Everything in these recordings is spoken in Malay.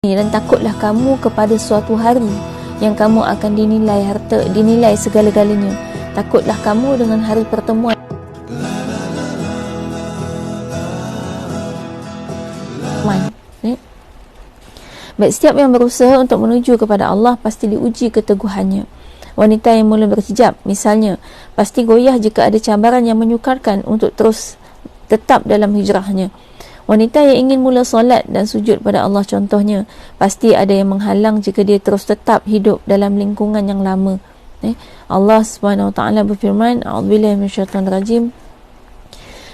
dan takutlah kamu kepada suatu hari yang kamu akan dinilai segala-galanya. Takutlah kamu dengan hari pertemuan. Baik, setiap yang berusaha untuk menuju kepada Allah pasti diuji keteguhannya. Wanita yang mula berhijab misalnya pasti goyah jika ada cabaran yang menyukarkan untuk terus tetap dalam hijrahnya. Wanita yang ingin mula solat dan sujud pada Allah contohnya, pasti ada yang menghalang jika dia terus tetap hidup dalam lingkungan yang lama. Allah Subhanahu wa taala berfirman, a'udzubillahi minasyaitonir rajim.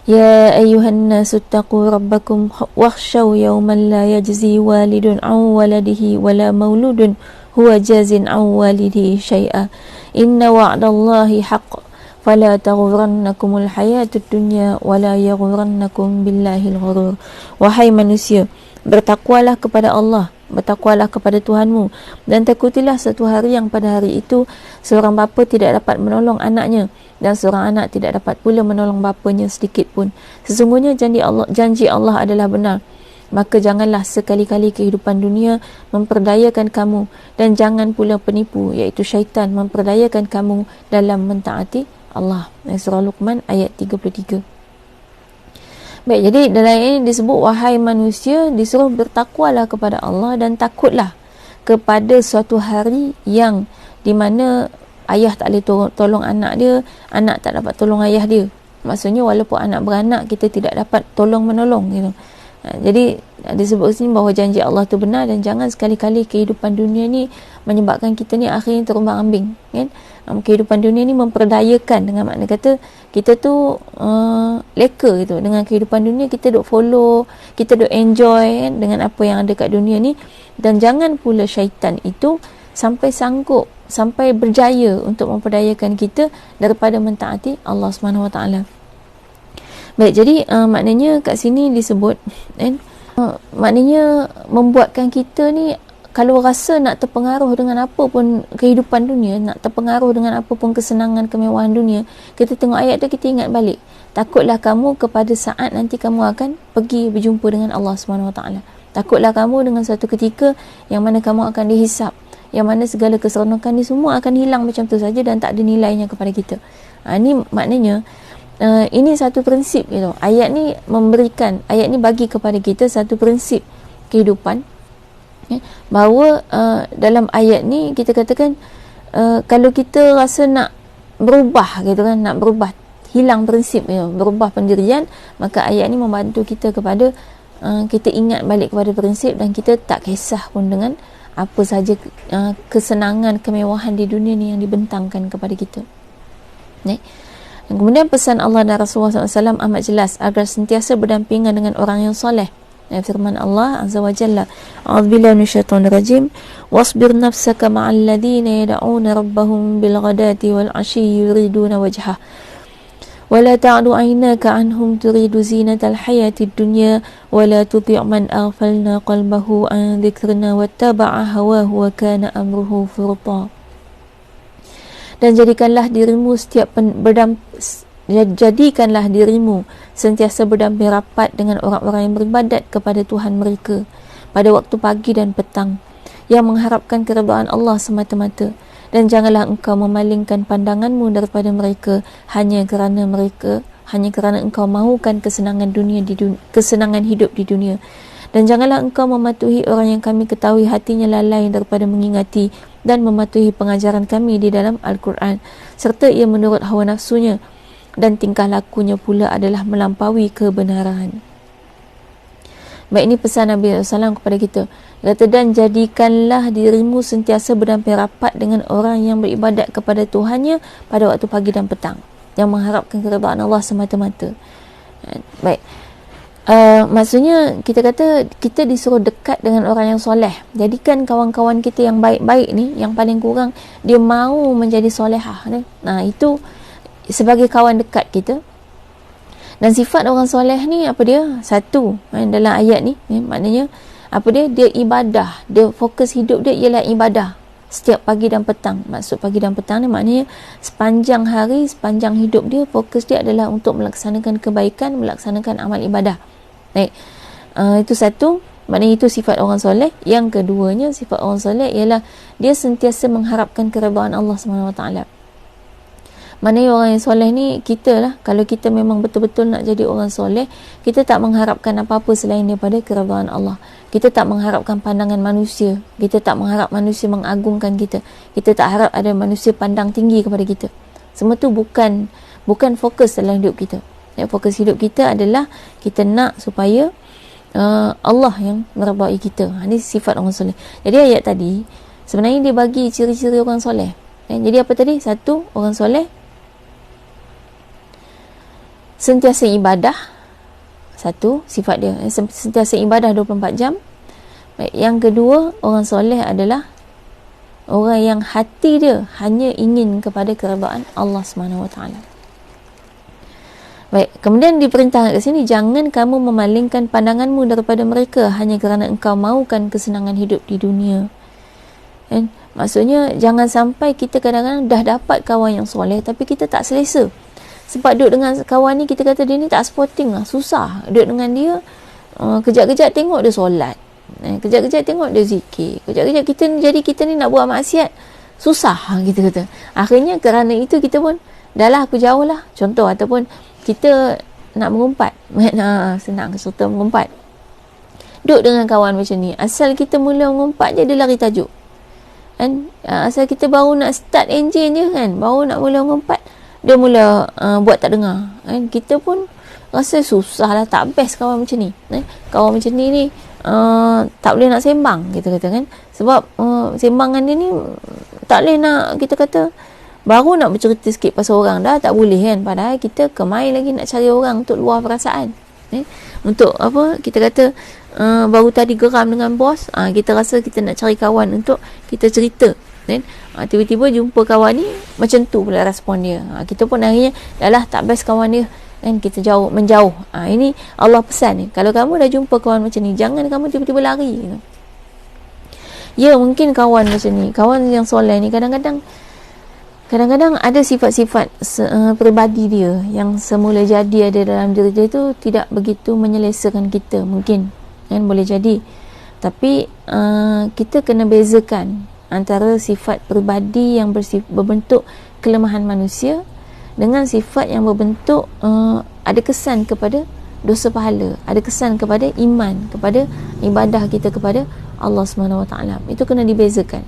Ya ayyuhan nasu taqu rabbakum wakhshaw yawman la yajzi walidun 'an waladihi wala mauludun huwa jazin 'an walidihi syai'a. Inna wa'dallahi haqq. Fala taghurrannakumul hayatud dunya wala yaghurrannakum billahil ghurur. Wahai manusia, bertakwalah kepada Allah, bertakwalah kepada Tuhanmu, dan takutilah satu hari yang pada hari itu seorang bapa tidak dapat menolong anaknya dan seorang anak tidak dapat pula menolong bapanya sedikit pun. Sesungguhnya janji Allah adalah benar. Maka janganlah sekali-kali kehidupan dunia memperdayakan kamu, dan jangan pula penipu iaitu syaitan memperdayakan kamu dalam mentaati Allah. Surah Luqman ayat 33. Baik, jadi dalam ayat ini disebut wahai manusia disuruh bertakwalah kepada Allah dan takutlah kepada suatu hari yang di mana ayah tak boleh tolong anak dia, anak tak dapat tolong ayah dia. Maksudnya walaupun anak beranak kita tidak dapat tolong menolong gitu. Jadi disebut sini bahawa janji Allah tu benar, dan jangan sekali-kali kehidupan dunia ni menyebabkan kita ni akhirnya terumbang-ambing, kan? Kehidupan dunia ni memperdayakan, dengan makna kata kita tu leka gitu dengan kehidupan dunia. Kita duk follow, kita duk enjoy, kan, dengan apa yang ada kat dunia ni, dan jangan pula syaitan itu sampai sanggup, sampai berjaya untuk memperdayakan kita daripada mentaati Allah Subhanahu wa taala. Baik, jadi maknanya kat sini disebut maknanya membuatkan kita ni kalau rasa nak terpengaruh dengan apa pun kehidupan dunia, nak terpengaruh dengan apa pun kesenangan, kemewahan dunia, kita tengok ayat tu, kita ingat balik, takutlah kamu kepada saat nanti kamu akan pergi berjumpa dengan Allah Subhanahu wa taala. Takutlah kamu dengan satu ketika yang mana kamu akan dihisap, yang mana segala keseronokan ni semua akan hilang macam tu saja dan tak ada nilainya kepada kita. Ini maknanya ini satu prinsip gitu. Ayat ni bagi kepada kita satu prinsip kehidupan, bahawa dalam ayat ni kita katakan kalau kita rasa nak berubah gitu kan, nak berubah, hilang prinsip gitu, berubah pendirian, maka ayat ni membantu kita kepada kita ingat balik kepada prinsip, dan kita tak kisah pun dengan apa saja kesenangan, kemewahan di dunia ni yang dibentangkan kepada kita. Dan kemudian pesan Allah dan Rasulullah SAW amat jelas agar sentiasa berdampingan dengan orang yang soleh. Firman Allah Azza wa Jalla, a'udzubillahi minasyaitonir rajim, wasbir nafsaka ma'al ladzina yad'una rabbahum bil ghadati wal 'ashyi yuriduna wajhah wa la ta'du 'ainaka 'anhum turidu zinatal hayatid dunya wa la tuti' man aghfalna qalbahu an dzikrina wattaba'a hawahu wa kana amruhu furta. Dan jadikanlah dirimu sentiasa berdamping rapat dengan orang-orang yang beribadat kepada Tuhan mereka pada waktu pagi dan petang, yang mengharapkan keredaan Allah semata-mata, dan janganlah engkau memalingkan pandanganmu daripada mereka hanya kerana engkau mahukan kesenangan hidup di dunia. Dan janganlah engkau mematuhi orang yang kami ketahui hatinya lalai daripada mengingati dan mematuhi pengajaran kami di dalam Al-Quran, serta ia menurut hawa nafsunya, dan tingkah lakunya pula adalah melampaui kebenaran. Baik, ini pesan Nabi SAW kepada kita. Kata, dan jadikanlah dirimu sentiasa berdamping rapat dengan orang yang beribadat kepada Tuhannya pada waktu pagi dan petang, yang mengharapkan keredaan Allah semata-mata. Baik, maksudnya kita kata kita disuruh dekat dengan orang yang soleh. Jadikan kawan-kawan kita yang baik-baik ni, yang paling kurang dia mahu menjadi solehah ni. Itu sebagai kawan dekat kita. Dan sifat orang soleh ni apa dia? Satu, dalam ayat ni maknanya apa dia? Dia ibadah. Dia fokus hidup dia ialah ibadah setiap pagi dan petang. Maksud pagi dan petang ni maknanya sepanjang hari, sepanjang hidup dia, fokus dia adalah untuk melaksanakan kebaikan, melaksanakan amal ibadah. Baik, itu satu. Maknanya itu sifat orang soleh. Yang keduanya, sifat orang soleh ialah dia sentiasa mengharapkan keredaan Allah SWT. Maknanya orang yang soleh ni, kita lah, kalau kita memang betul-betul nak jadi orang soleh, kita tak mengharapkan apa-apa selain daripada keredaan Allah. Kita tak mengharapkan pandangan manusia. Kita tak mengharap manusia mengagungkan kita. Kita tak harap ada manusia pandang tinggi kepada kita. Semua tu bukan fokus dalam hidup kita. Fokus hidup kita adalah kita nak supaya Allah yang meredai kita. Ini sifat orang soleh. Jadi ayat tadi sebenarnya dia bagi ciri-ciri orang soleh. Jadi apa tadi? Satu, orang soleh sentiasa ibadah. Satu, sifat dia sentiasa ibadah 24 jam. Yang kedua, orang soleh adalah orang yang hati dia hanya ingin kepada keredaan Allah SWT. Baik, kemudian diperintahkan kat sini, jangan kamu memalingkan pandanganmu daripada mereka hanya kerana engkau mahukan kesenangan hidup di dunia. Maksudnya, jangan sampai kita kadang-kadang dah dapat kawan yang soleh tapi kita tak selesa. Sebab duduk dengan kawan ni, kita kata dia ni tak sporting lah, susah. Duduk dengan dia, kejap-kejap tengok dia solat, kejap-kejap tengok dia zikir, kejap-kejap kita ni nak buat maksiat, susah kita kata. Akhirnya kerana itu kita pun, dah lah aku jauh lah. Contoh, ataupun kita nak mengumpat, senang serta mengumpat, duduk dengan kawan macam ni, asal kita mula mengumpat je dia lari tajuk kan. Asal kita baru nak start enjin je kan, baru nak mula mengumpat, dia mula buat tak dengar kan. Kita pun rasa susah lah, tak best kawan macam ni kawan macam ni tak boleh nak sembang, kita kata kan. Sebab sembangan dia ni tak boleh nak, kita kata baru nak bercerita sikit pasal orang dah tak boleh kan. Padahal kita kemai lagi nak cari orang untuk luar perasaan, untuk apa, kita kata baru tadi geram dengan bos, kita rasa kita nak cari kawan untuk kita cerita kan. Tiba-tiba jumpa kawan ni macam tu pula respon dia, kita pun akhirnya dah lah tak best kawan dia kan, kita menjauh. Ini Allah pesan ni, kalau kamu dah jumpa kawan macam ni, jangan kamu tiba-tiba lari gitu. Ya, mungkin kawan macam ni, kawan yang soleh ni kadang-kadang ada sifat-sifat peribadi dia yang semula jadi ada dalam diri dia tu tidak begitu menyelesakan kita, mungkin kan, boleh jadi. Tapi kita kena bezakan antara sifat peribadi yang berbentuk kelemahan manusia dengan sifat yang berbentuk ada kesan kepada dosa pahala, ada kesan kepada iman, kepada ibadah kita kepada Allah SWT. Itu kena dibezakan.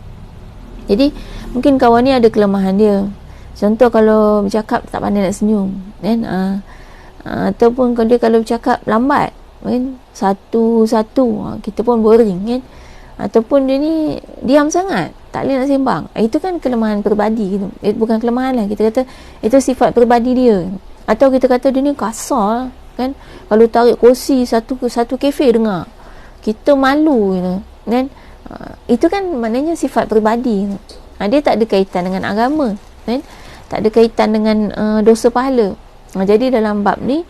Jadi mungkin kawan ni ada kelemahan dia. Contoh, kalau bercakap tak pandai nak senyum kan, ataupun kalau bercakap lambat kan, satu-satu, kita pun boring kan. Ataupun dia ni diam sangat, tak boleh nak sembang. Itu kan kelemahan peribadi gitu. Bukan kelemahan lah, kita kata itu sifat peribadi dia. Atau kita kata dia ni kasar kan, kalau tarik kursi satu kafe dengar, kita malu gitu kan. Itu kan maknanya sifat peribadi. Dia tak ada kaitan dengan agama kan? Tak ada kaitan dengan dosa pahala. Jadi dalam bab ni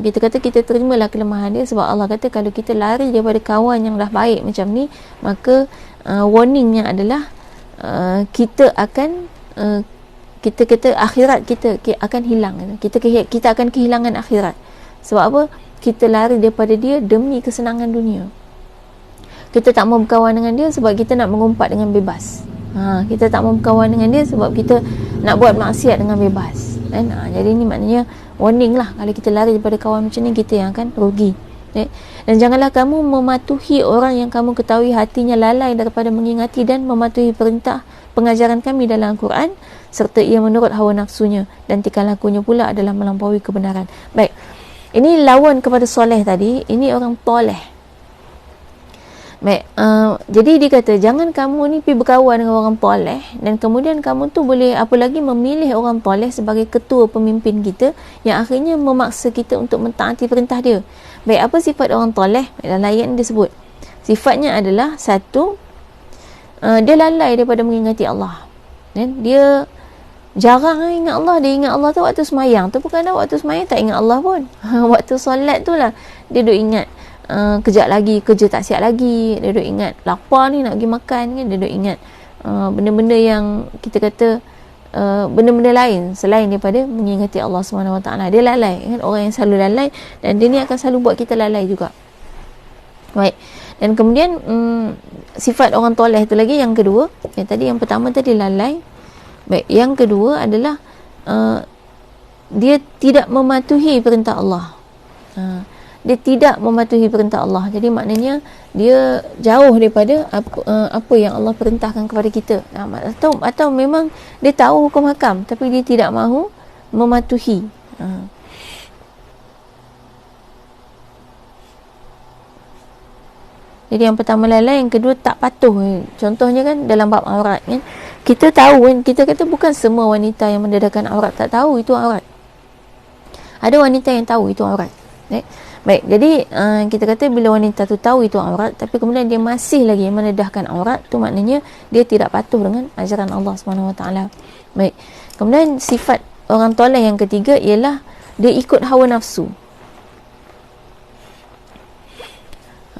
kita kata kita terimalah kelemahan dia, sebab Allah kata kalau kita lari daripada kawan yang dah baik macam ni, maka warningnya adalah kita akan kita kata akhirat kita akan hilang. Kita akan kehilangan akhirat. Sebab apa? Kita lari daripada dia demi kesenangan dunia. Kita tak mau berkawan dengan dia sebab kita nak mengumpat dengan bebas. Kita tak mau berkawan dengan dia sebab kita nak buat maksiat dengan bebas kan? Jadi ni maknanya warning lah, kalau kita lari daripada kawan macam ni, kita yang akan rugi. Dan janganlah kamu mematuhi orang yang kamu ketahui hatinya lalai daripada mengingati dan mematuhi perintah pengajaran kami dalam Al-Quran, serta ia menurut hawa nafsunya, dan tingkah lakunya pula adalah melampaui kebenaran. Baik, ini lawan kepada soleh tadi, ini orang toleh. Baik, jadi dia kata jangan kamu ni pergi berkawan dengan orang toleh, dan kemudian kamu tu boleh apa lagi memilih orang toleh sebagai ketua pemimpin kita, yang akhirnya memaksa kita untuk mentaati perintah dia. Baik, apa sifat orang toleh? Dalam ayat ni disebut sifatnya adalah satu, dia lalai daripada mengingati Allah. Dan dia jarang ingat Allah. Dia ingat Allah tu waktu semayang tu, bukan dah waktu semayang tak ingat Allah pun. Waktu solat tu lah dia duk ingat kejap lagi kerja tak siap lagi, dia duk ingat lapar ni nak pergi makan kan, dia duk ingat benda-benda yang kita kata benda-benda lain selain daripada mengingati Allah SWT. Dia lalai kan, orang yang selalu lalai, dan dia ni akan selalu buat kita lalai juga. Baik, Dan kemudian sifat orang toleh tu lagi yang kedua. Tadi yang pertama tadi lalai. Baik, yang kedua adalah dia tidak mematuhi perintah Allah. Dia tidak mematuhi perintah Allah. Jadi maknanya dia jauh daripada apa yang Allah perintahkan kepada kita. Atau memang dia tahu hukum hakam tapi dia tidak mahu mematuhi. Jadi yang pertama lalai, yang kedua tak patuh. Contohnya kan dalam bab aurat kan, kita tahu kan, kita kata bukan semua wanita yang mendedahkan aurat tak tahu itu aurat. Ada wanita yang tahu itu aurat. Baik, jadi kita kata bila wanita tu tahu itu aurat tapi kemudian dia masih lagi mendedahkan aurat, tu maknanya dia tidak patuh dengan ajaran Allah SWT. Baik. Kemudian sifat orang toleh yang ketiga ialah dia ikut hawa nafsu.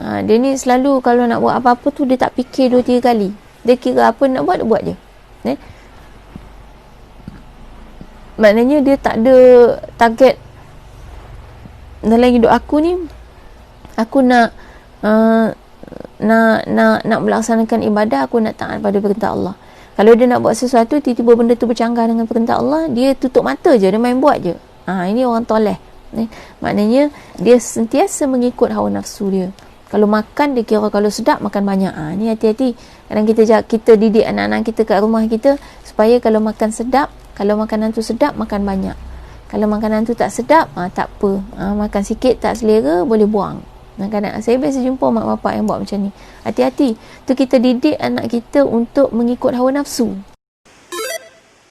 Dia ni selalu kalau nak buat apa-apa tu dia tak fikir 2-3 kali. Dia kira apa nak buat, dia buat je. Maknanya dia tak ada target. Dalam hidup aku ni, aku nak melaksanakan ibadah, aku nak taat pada perintah Allah. Kalau dia nak buat sesuatu, tiba-tiba benda tu bercanggah dengan perintah Allah, dia tutup mata je, dia main buat je. Ini orang toleh. Maknanya dia sentiasa mengikut hawa nafsu dia. Kalau makan, dia kira kalau sedap makan banyak. Ni hati-hati. Kadang kita didik anak-anak kita kat rumah kita supaya kalau makan sedap, kalau makanan tu sedap, makan banyak. Kalau makanan tu tak sedap, tak apa. Makan sikit tak selera, boleh buang. Kadang-kadang saya biasa jumpa mak bapak yang buat macam ni. Hati-hati. Tu kita didik anak kita untuk mengikut hawa nafsu.